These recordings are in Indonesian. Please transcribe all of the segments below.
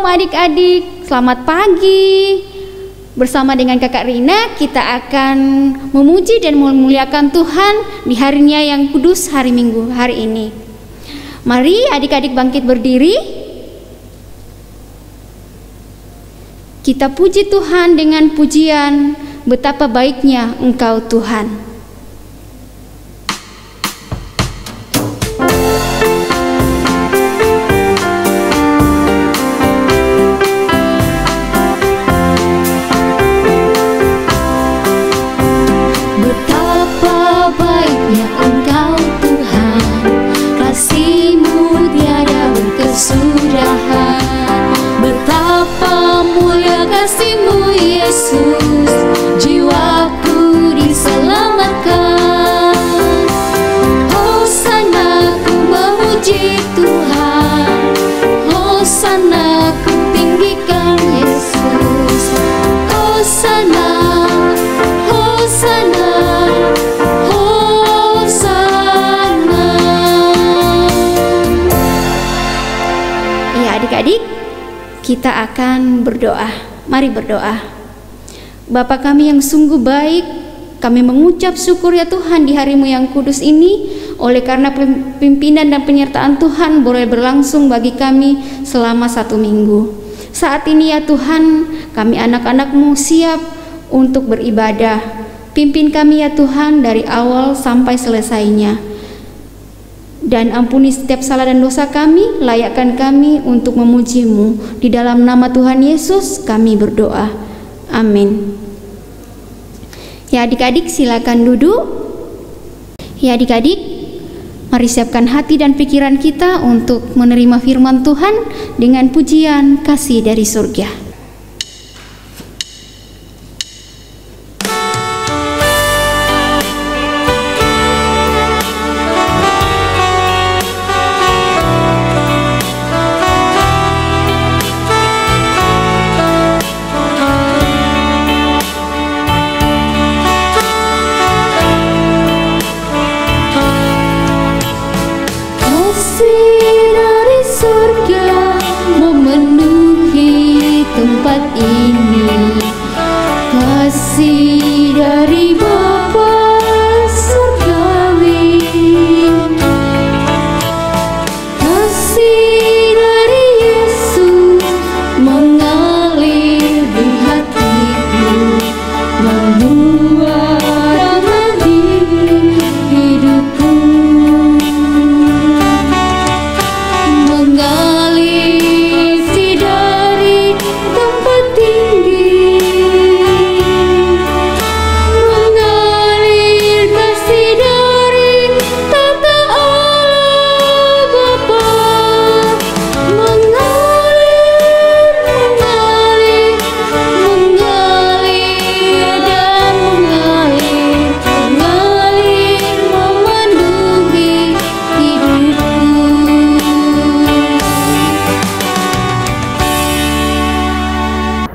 Shalom adik-adik, selamat pagi. Bersama dengan Kakak Rina, kita akan memuji dan memuliakan Tuhan di harinya yang kudus hari Minggu hari ini. Mari adik-adik bangkit berdiri. Kita puji Tuhan dengan pujian, betapa baiknya Engkau Tuhan. Kita akan berdoa. Mari berdoa. Bapa kami yang sungguh baik, kami mengucap syukur ya Tuhan di hari-Mu yang kudus ini, oleh karena pimpinan dan penyertaan Tuhan boleh berlangsung bagi kami selama 1 minggu. Saat ini ya Tuhan, kami anak-anak-Mu siap untuk beribadah. Pimpin kami ya Tuhan dari awal sampai selesainya. Dan ampuni setiap salah dan dosa kami, layakkan kami untuk memuji-Mu. Di dalam nama Tuhan Yesus kami berdoa. Amin. Ya adik-adik silakan duduk. Ya adik-adik, mari siapkan hati dan pikiran kita untuk menerima firman Tuhan dengan pujian kasih dari surga.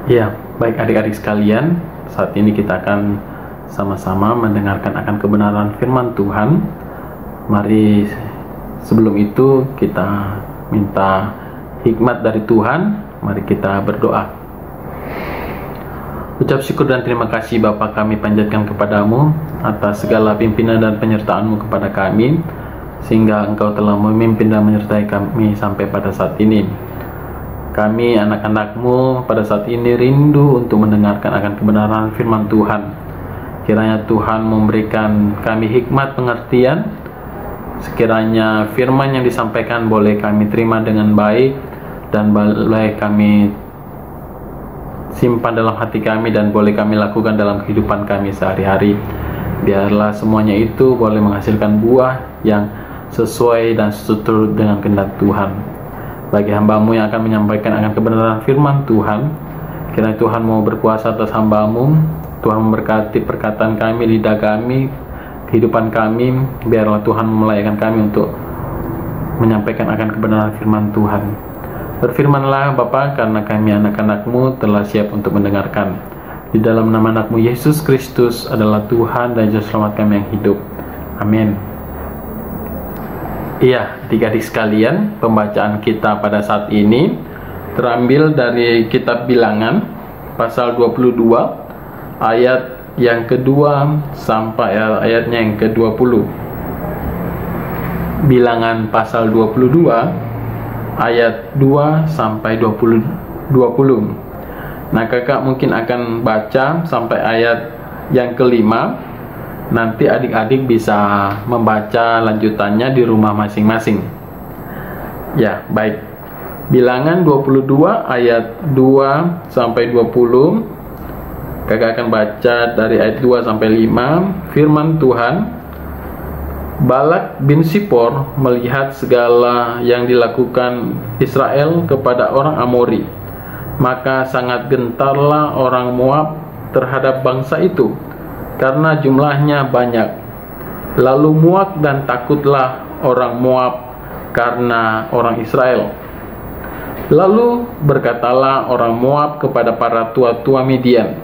Ya, baik adik-adik sekalian, saat ini kita akan sama-sama mendengarkan akan kebenaran firman Tuhan. Mari sebelum itu kita minta hikmat dari Tuhan. Mari kita berdoa. Ucap syukur dan terima kasih Bapa kami panjatkan kepadamu atas segala pimpinan dan penyertaan-Mu kepada kami, sehingga Engkau telah memimpin dan menyertai kami sampai pada saat ini. Kami anak-anak-Mu pada saat ini rindu untuk mendengarkan akan kebenaran firman Tuhan. Kiranya Tuhan memberikan kami hikmat pengertian. Sekiranya firman yang disampaikan boleh kami terima dengan baik dan boleh kami simpan dalam hati kami dan boleh kami lakukan dalam kehidupan kami sehari-hari. Biarlah semuanya itu boleh menghasilkan buah yang sesuai dan seturut dengan kehendak Tuhan. Bagi hamba-Mu yang akan menyampaikan akan kebenaran firman Tuhan, kiranya Tuhan mau berkuasa atas hamba-Mu. Tuhan memberkati perkataan kami, lidah kami, kehidupan kami. Biarlah Tuhan melayakkan kami untuk menyampaikan akan kebenaran firman Tuhan. Berfirmanlah Bapa, karena kami anak-anak-Mu telah siap untuk mendengarkan. Di dalam nama anak-Mu Yesus Kristus adalah Tuhan dan Juru Selamat kami yang hidup. Amin. Iya, adik-adik sekalian, pembacaan kita pada saat ini terambil dari kitab Bilangan pasal 22 ayat yang kedua sampai ayatnya yang ke-20. Bilangan pasal 22 ayat 2 sampai 20. Nah, kakak mungkin akan baca sampai ayat yang kelima. Nanti adik-adik bisa membaca lanjutannya di rumah masing-masing. Ya, baik. Bilangan 22 ayat 2 sampai 20. Kakak akan baca dari ayat 2 sampai 5. Firman Tuhan, Balak bin Sipor melihat segala yang dilakukan Israel kepada orang Amori, maka sangat gentarlah orang Moab terhadap bangsa itu, karena jumlahnya banyak. Lalu muak dan takutlah orang Moab karena orang Israel. Lalu berkatalah orang Moab kepada para tua-tua Midian,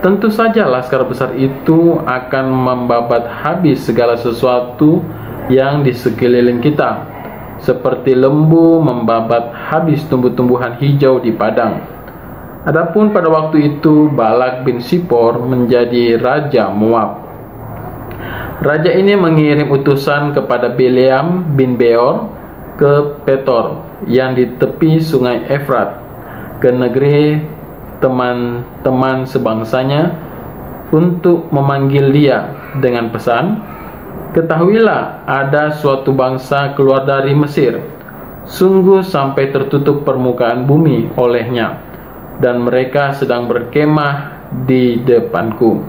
tentu saja laskar besar itu akan membabat habis segala sesuatu yang di sekeliling kita, seperti lembu membabat habis tumbuh-tumbuhan hijau di padang. Adapun pada waktu itu Balak bin Sipor menjadi raja Moab. Raja ini mengirim utusan kepada Bileam bin Beor ke Petor yang di tepi sungai Efrat, ke negeri teman-teman sebangsanya, untuk memanggil dia dengan pesan, ketahuilah ada suatu bangsa keluar dari Mesir, sungguh sampai tertutup permukaan bumi olehnya, dan mereka sedang berkemah di depanku.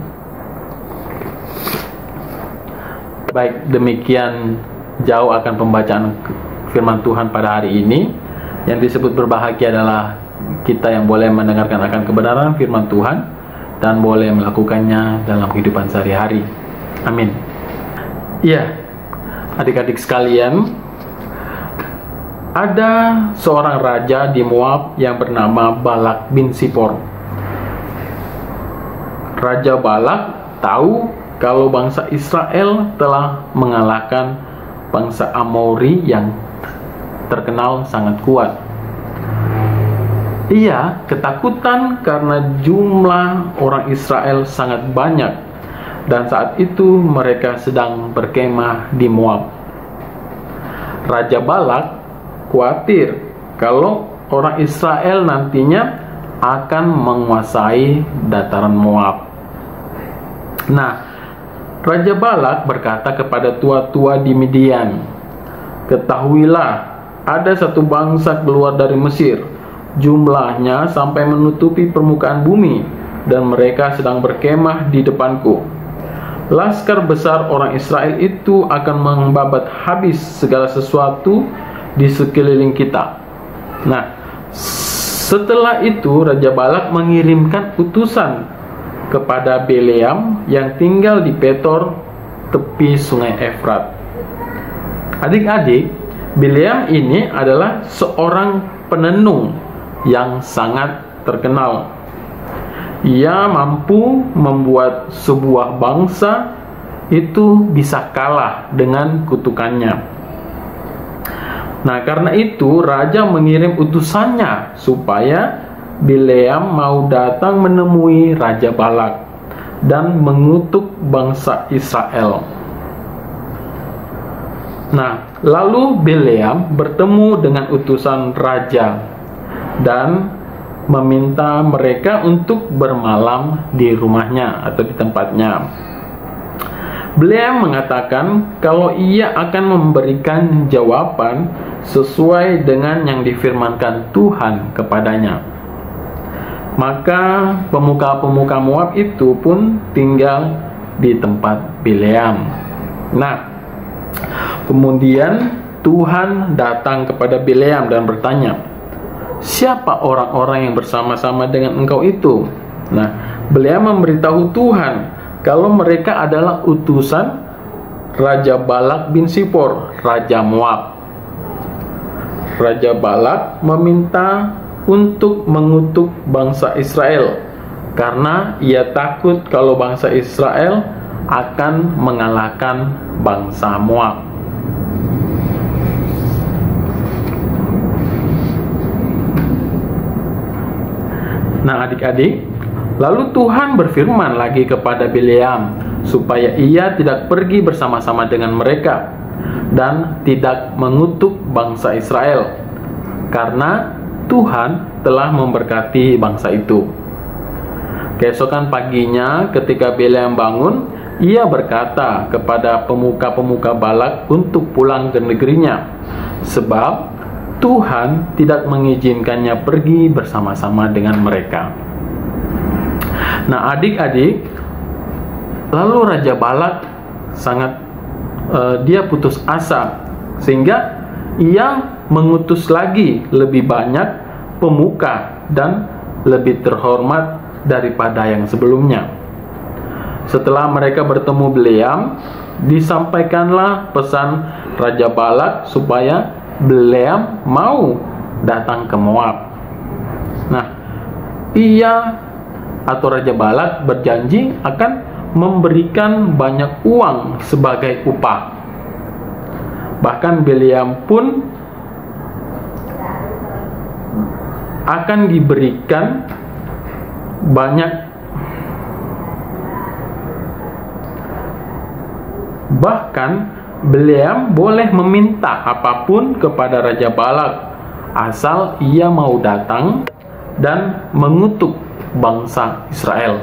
Baik, demikian jauh akan pembacaan firman Tuhan pada hari ini. Yang disebut berbahagia adalah kita yang boleh mendengarkan akan kebenaran firman Tuhan dan boleh melakukannya dalam kehidupan sehari-hari. Amin. Iya, adik-adik sekalian, ada seorang raja di Moab yang bernama Balak bin Sipor. Raja Balak tahu kalau bangsa Israel telah mengalahkan bangsa Amori yang terkenal sangat kuat. Ia ketakutan karena jumlah orang Israel sangat banyak, dan saat itu mereka sedang berkemah di Moab. Raja Balak khawatir kalau orang Israel nantinya akan menguasai dataran Moab. Nah, Raja Balak berkata kepada tua-tua di Midian, ketahuilah ada satu bangsa keluar dari Mesir, jumlahnya sampai menutupi permukaan bumi, dan mereka sedang berkemah di depanku. Laskar besar orang Israel itu akan membabat habis segala sesuatu di sekeliling kita. Nah, setelah itu Raja Balak mengirimkan utusan kepada Bileam yang tinggal di Petor, tepi sungai Efrat. Adik-adik, Bileam ini adalah seorang penenung yang sangat terkenal. Ia mampu membuat sebuah bangsa itu bisa kalah dengan kutukannya. Nah, karena itu raja mengirim utusannya supaya Bileam mau datang menemui Raja Balak dan mengutuk bangsa Israel. Nah, lalu Bileam bertemu dengan utusan raja dan meminta mereka untuk bermalam di rumahnya atau di tempatnya. Bileam mengatakan kalau ia akan memberikan jawaban sesuai dengan yang difirmankan Tuhan kepadanya. Maka pemuka-pemuka Moab itu pun tinggal di tempat Bileam. Nah, kemudian Tuhan datang kepada Bileam dan bertanya, siapa orang-orang yang bersama-sama dengan engkau itu? Nah, Bileam memberitahu Tuhan kalau mereka adalah utusan Raja Balak bin Sipor, Raja Moab. Raja Balak meminta untuk mengutuk bangsa Israel karena ia takut kalau bangsa Israel akan mengalahkan bangsa Moab. Nah adik-adik, lalu Tuhan berfirman lagi kepada Bileam supaya ia tidak pergi bersama-sama dengan mereka dan tidak mengutuk bangsa Israel, karena Tuhan telah memberkati bangsa itu. Keesokan paginya ketika Bileam bangun, ia berkata kepada pemuka-pemuka Balak untuk pulang ke negerinya, sebab Tuhan tidak mengizinkannya pergi bersama-sama dengan mereka. Nah adik-adik, lalu Raja Balak sangat dia putus asa, sehingga ia mengutus lagi lebih banyak pemuka dan lebih terhormat daripada yang sebelumnya. Setelah mereka bertemu Bileam, disampaikanlah pesan Raja Balak supaya Bileam mau datang ke Moab. Nah, ia atau Raja Balak berjanji akan memberikan banyak uang sebagai upah. Bahkan Bileam pun akan diberikan bahkan Bileam boleh meminta apapun kepada Raja Balak asal ia mau datang dan mengutuk bangsa Israel.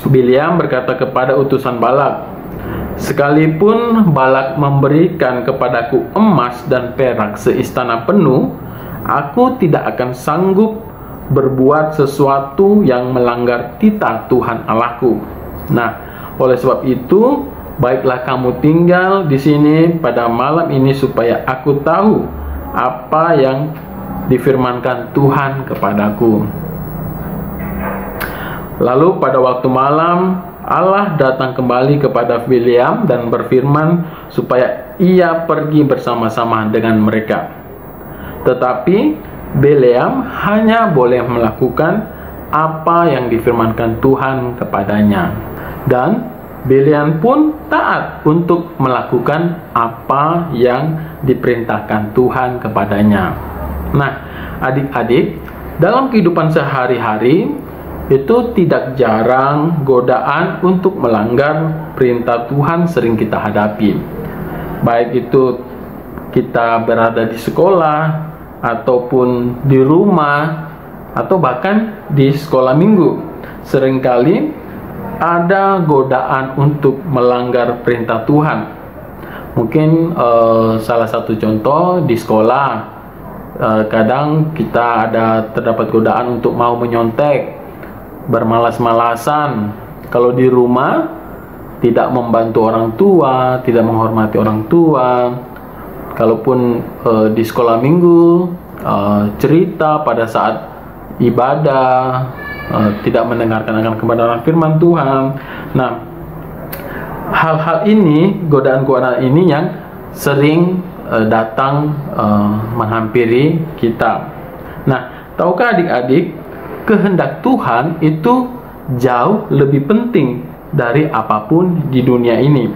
Bileam berkata kepada utusan Balak, "Sekalipun Balak memberikan kepadaku emas dan perak seistana penuh, aku tidak akan sanggup berbuat sesuatu yang melanggar titah Tuhan Allahku. Nah, oleh sebab itu, baiklah kamu tinggal di sini pada malam ini supaya aku tahu apa yang difirmankan Tuhan kepadaku." Lalu pada waktu malam, Allah datang kembali kepada Bileam dan berfirman supaya ia pergi bersama-sama dengan mereka. Tetapi Bileam hanya boleh melakukan apa yang difirmankan Tuhan kepadanya. Dan Bileam pun taat untuk melakukan apa yang diperintahkan Tuhan kepadanya. Nah, adik-adik, dalam kehidupan sehari-hari itu tidak jarang godaan untuk melanggar perintah Tuhan sering kita hadapi. Baik itu kita berada di sekolah, ataupun di rumah, atau bahkan di sekolah minggu. Seringkali ada godaan untuk melanggar perintah Tuhan. Mungkin salah satu contoh di sekolah, kadang kita terdapat godaan untuk mau menyontek, bermalas-malasan. Kalau di rumah tidak membantu orang tua, tidak menghormati orang tua. Kalaupun di sekolah minggu cerita pada saat ibadah, tidak mendengarkan akan kebenaran firman Tuhan. Nah, hal-hal ini, godaan-godaan ini yang sering datang menghampiri kita. Nah, tahukah adik-adik, kehendak Tuhan itu jauh lebih penting dari apapun di dunia ini.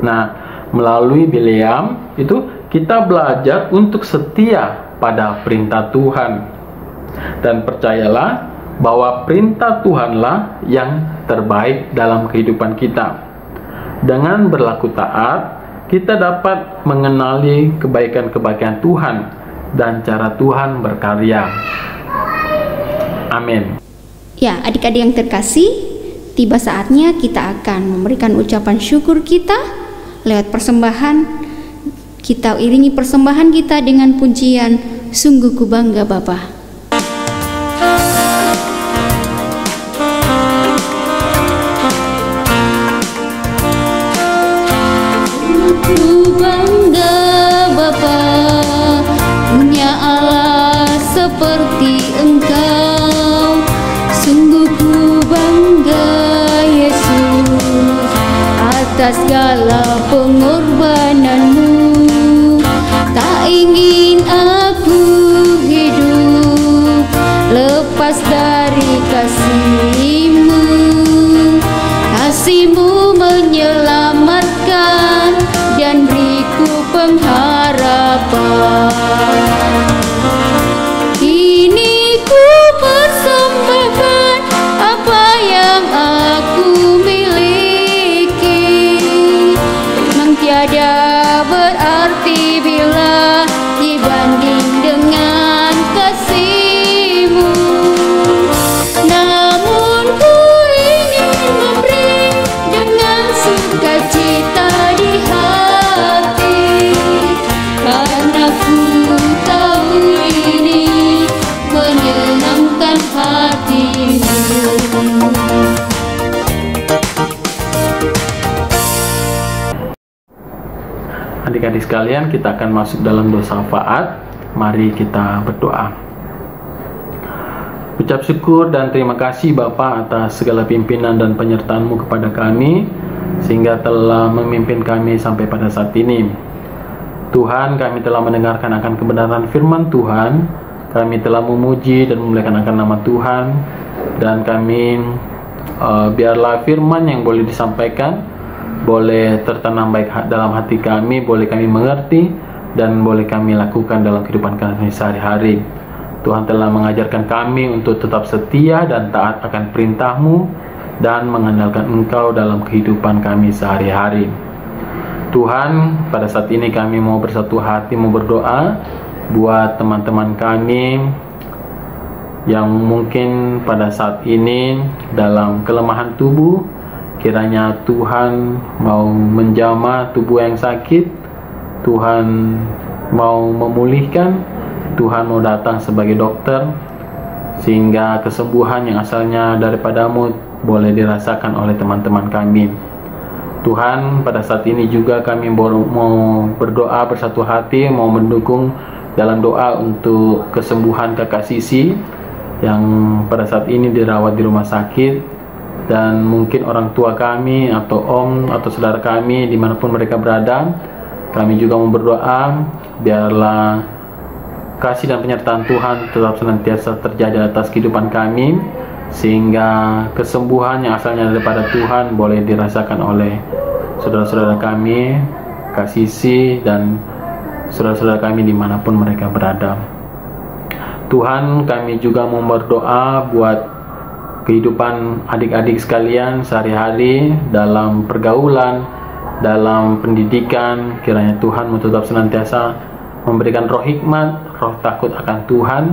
Nah, melalui Bileam itu kita belajar untuk setia pada perintah Tuhan. Dan percayalah bahwa perintah Tuhanlah yang terbaik dalam kehidupan kita. Dengan berlaku taat, kita dapat mengenali kebaikan-kebaikan Tuhan dan cara Tuhan berkarya. Amin. Ya, adik-adik yang terkasih, tiba saatnya kita akan memberikan ucapan syukur kita lewat persembahan. Kita iringi persembahan kita dengan pujian "Sungguh ku bangga Bapa". Ku bangga Bapa, punya Allah seperti Engkau. Sungguh ku bangga Yesus atas segala pengorbananmu. Tak ingin aku hidup lepas dari kasih-Mu. Kasih-Mu menyelamatkan dan beriku pengharapan. Kini adik-adik sekalian, kita akan masuk dalam doa syafaat. Mari kita berdoa. Ucap syukur dan terima kasih Bapa atas segala pimpinan dan penyertaan-Mu kepada kami, sehingga telah memimpin kami sampai pada saat ini. Tuhan, kami telah mendengarkan akan kebenaran firman Tuhan, kami telah memuji dan memuliakan akan nama Tuhan, dan kami biarlah firman yang boleh disampaikan boleh tertanam baik dalam hati kami, boleh kami mengerti, dan boleh kami lakukan dalam kehidupan kami sehari-hari. Tuhan telah mengajarkan kami untuk tetap setia dan taat akan perintah-Mu dan mengandalkan Engkau dalam kehidupan kami sehari-hari. Tuhan, pada saat ini kami mau bersatu hati, mau berdoa buat teman-teman kami yang mungkin pada saat ini dalam kelemahan tubuh. Kiranya Tuhan mau menjamah tubuh yang sakit, Tuhan mau memulihkan, Tuhan mau datang sebagai dokter, sehingga kesembuhan yang asalnya daripada-Mu boleh dirasakan oleh teman-teman kami. Tuhan, pada saat ini juga kami mau berdoa bersatu hati, mau mendukung dalam doa untuk kesembuhan kakak Sisi yang pada saat ini dirawat di rumah sakit. Dan mungkin orang tua kami atau om atau saudara kami dimanapun mereka berada, kami juga mau berdoa biarlah kasih dan penyertaan Tuhan tetap senantiasa terjadi atas kehidupan kami, sehingga kesembuhan yang asalnya daripada Tuhan boleh dirasakan oleh saudara-saudara kami, Kak Sisi, dan saudara-saudara kami dimanapun mereka berada. Tuhan, kami juga mau berdoa buat kehidupan adik-adik sekalian sehari-hari dalam pergaulan, dalam pendidikan. Kiranya Tuhan tetap senantiasa memberikan roh hikmat, roh takut akan Tuhan,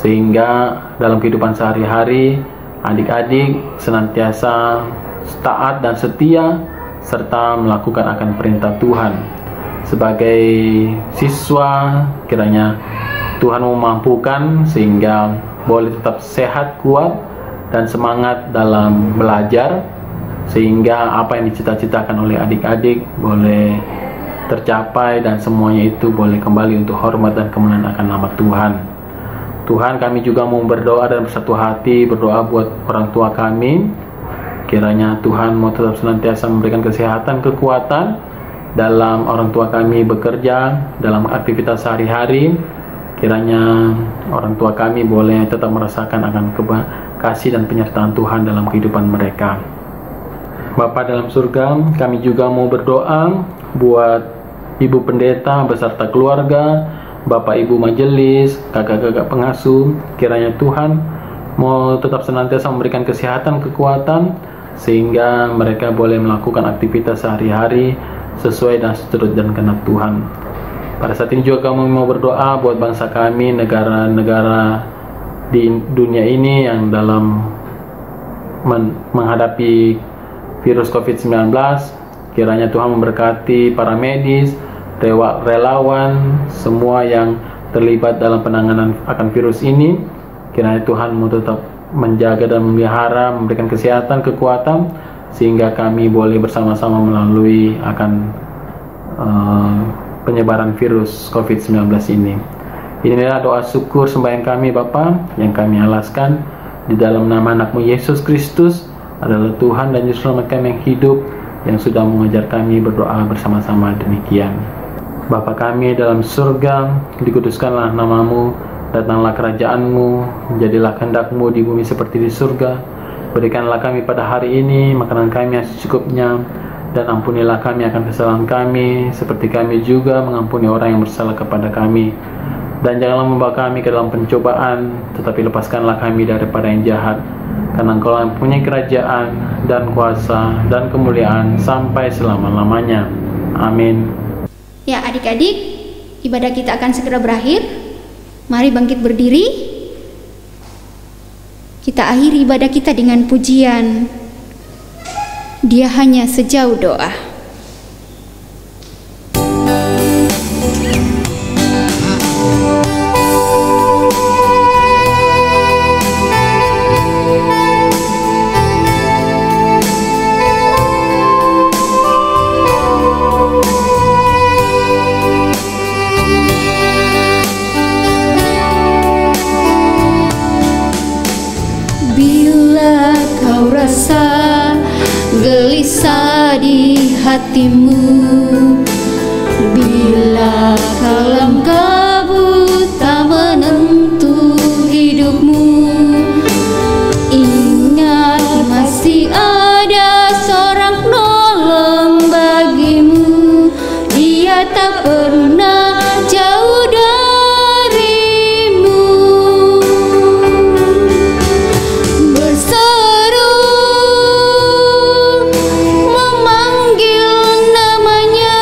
sehingga dalam kehidupan sehari-hari adik-adik senantiasa taat dan setia serta melakukan akan perintah Tuhan. Sebagai siswa, kiranya Tuhan memampukan sehingga boleh tetap sehat, kuat, dan semangat dalam belajar, sehingga apa yang dicita-citakan oleh adik-adik boleh tercapai dan semuanya itu boleh kembali untuk hormat dan kemuliaan akan nama Tuhan. Tuhan, kami juga mau berdoa dan bersatu hati berdoa buat orang tua kami. Kiranya Tuhan mau tetap senantiasa memberikan kesehatan, kekuatan dalam orang tua kami bekerja, dalam aktivitas sehari-hari. Kiranya orang tua kami boleh tetap merasakan akan kasih dan penyertaan Tuhan dalam kehidupan mereka. Bapa dalam surga, kami juga mau berdoa buat Ibu Pendeta beserta keluarga, Bapak Ibu Majelis, kakak-kakak pengasuh. Kiranya Tuhan mau tetap senantiasa memberikan kesehatan, kekuatan, sehingga mereka boleh melakukan aktivitas sehari-hari sesuai dan seturut dan kehendak Tuhan. Pada saat ini juga kami mau berdoa buat bangsa kami, negara-negara di dunia ini yang dalam menghadapi virus COVID-19. Kiranya Tuhan memberkati para medis, relawan, semua yang terlibat dalam penanganan akan virus ini. Kiranya Tuhan mau tetap menjaga dan memelihara, memberikan kesehatan, kekuatan, sehingga kami boleh bersama-sama melalui akan penyebaran virus COVID-19 ini. Inilah doa syukur sembahyang kami Bapa yang kami alaskan di dalam nama anak-Mu Yesus Kristus adalah Tuhan dan Juru Selamat kami yang hidup, yang sudah mengajar kami berdoa bersama-sama demikian. Bapa kami dalam surga, dikuduskanlah nama-Mu, datanglah kerajaan-Mu, jadilah kehendak-Mu di bumi seperti di surga. Berikanlah kami pada hari ini makanan kami yang secukupnya, dan ampunilah kami akan kesalahan kami, seperti kami juga mengampuni orang yang bersalah kepada kami. Dan janganlah membawa kami ke dalam pencobaan, tetapi lepaskanlah kami daripada yang jahat. Karena Engkau yang punya kerajaan, dan kuasa, dan kemuliaan, sampai selama-lamanya. Amin. Ya adik-adik, ibadah kita akan segera berakhir. Mari bangkit berdiri. Kita akhiri ibadah kita dengan pujian Dia Hanya Sejauh Doa. rasa gelisah di hatimu, bila kalam kabut tak menentu hidupmu. Ingat masih ada seorang penolong bagimu, Dia tak pernah jauh darimu. Berseru memanggil namanya,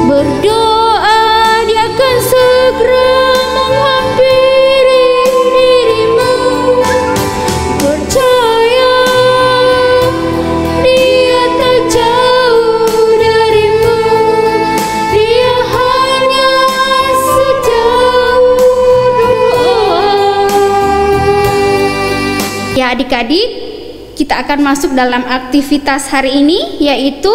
berdoa Dia akan segera menghampiri dirimu. Percaya Dia tak jauh darimu, Dia hanya sejauh doa. Ya adik-adik, kita akan masuk dalam aktivitas hari ini, yaitu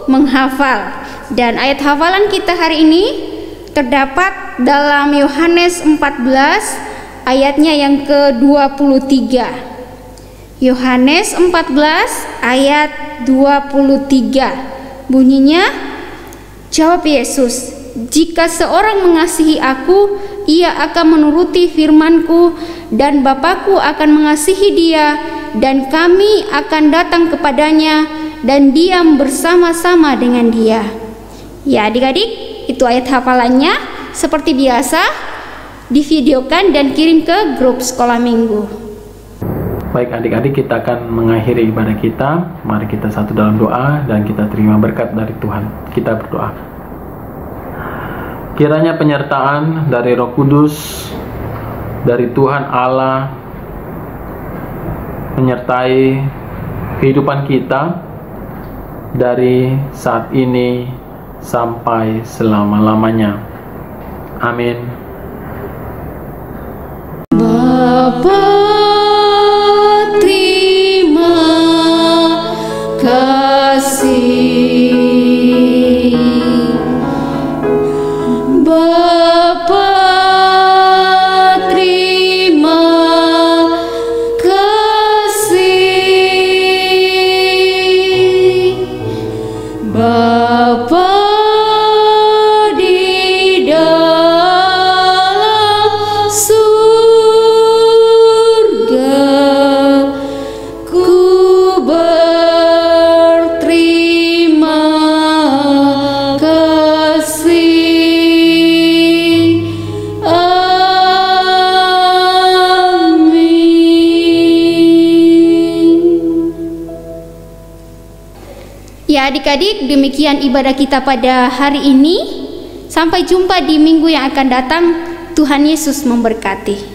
menghafal. Dan ayat hafalan kita hari ini terdapat dalam Yohanes 14 ayatnya yang ke-23. Yohanes 14 ayat 23. Bunyinya, jawab Yesus, "Jika seorang mengasihi aku, ia akan menuruti firman-Ku, dan Bapa-Ku akan mengasihi dia, dan kami akan datang kepadanya dan diam bersama-sama dengan dia." Ya adik-adik, itu ayat hafalannya. Seperti biasa, divideokan dan kirim ke grup sekolah minggu. Baik adik-adik, kita akan mengakhiri ibadah kita. Mari kita satu dalam doa dan kita terima berkat dari Tuhan. Kita berdoa. Kiranya penyertaan dari Roh Kudus, dari Tuhan Allah, menyertai kehidupan kita dari saat ini sampai selama-lamanya. Amin. Bapa, terima kasih. Bapa, terima kasih. Bapa di dalam surga, ku berterima kasih. Amin. Ya adik-adik, demikian ibadah kita pada hari ini. Sampai jumpa di minggu yang akan datang. Tuhan Yesus memberkati.